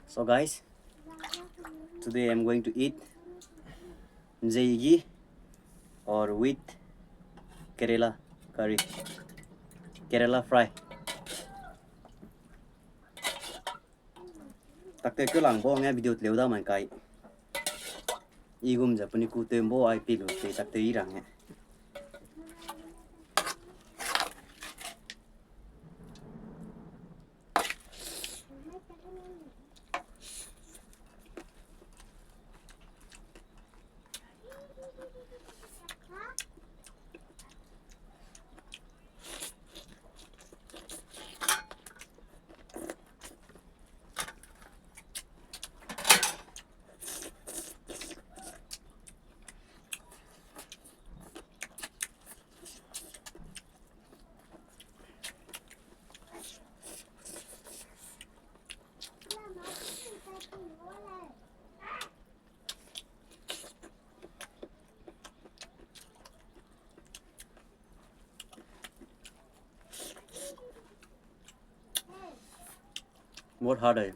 So guys, today I'm going to eat zaigi or with Kerala curry, Kerala fry. Takte cứ lang bo nghe video liu da man kai. Igum Japani ku tembo ai pilu te takte irang he. बहुत hard है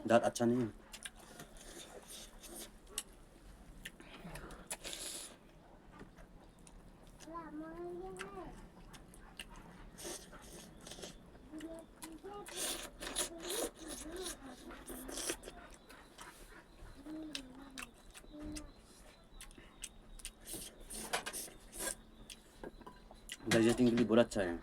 दाल अच्छा नहीं है digesting के लिए बहुत अच्छा है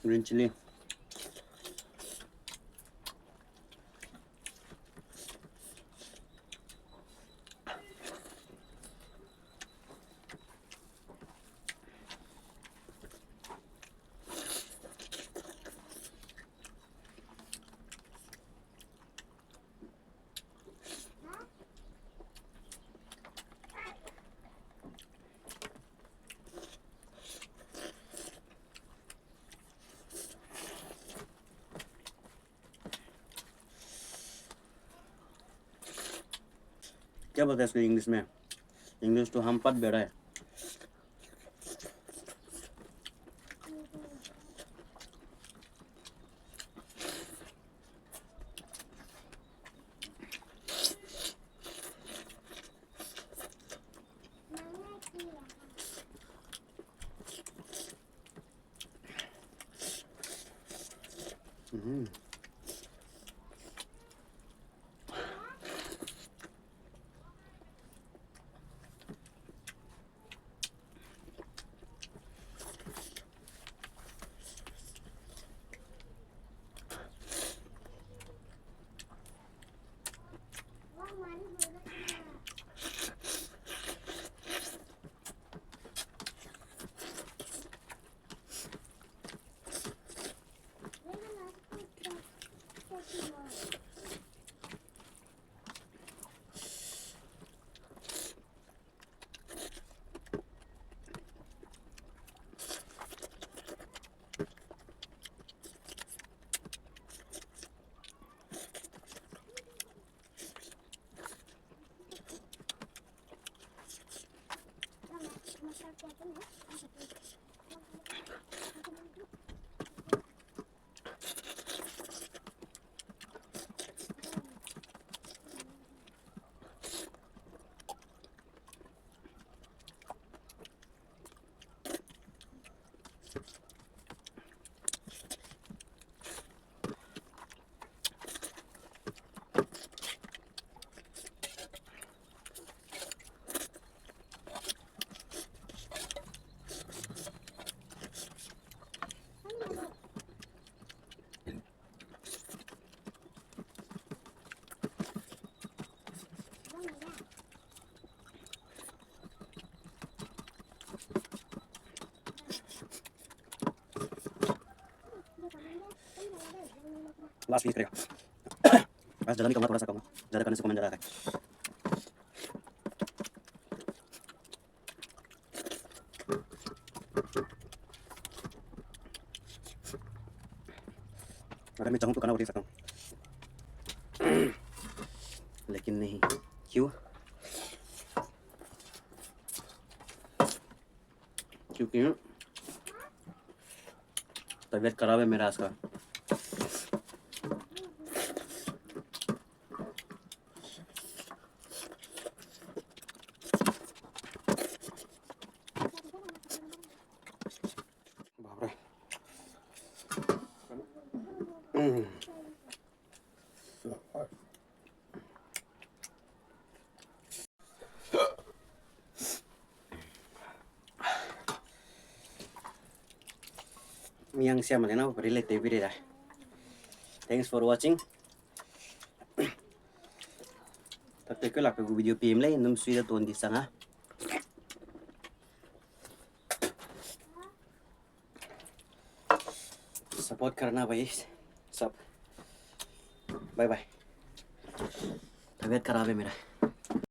ग्रीन चिली क्या बोलते हैं इसको इंग्लिश में इंग्लिश तो हम पद बेड़ा है लास्ट पीस करेगा। आज ज़्यादा नहीं करूँगा, थोड़ा सा करूँगा, ज़्यादा करने से कमेंट ज़्यादा आता है। अगर मैं चाहूँ तो खाना बढ़ ही सकता हूँ, लेकिन नहीं। क्यों? क्योंकि तबीयत खराब है मेरा आज का। बाप रे। Yang siya man na relate video. Thanks for watching. Tapi ko lang video PM lai num suy da ton di sang ha. Support करना भाई सब। Bye bye. तबीयत खराब है मेरा।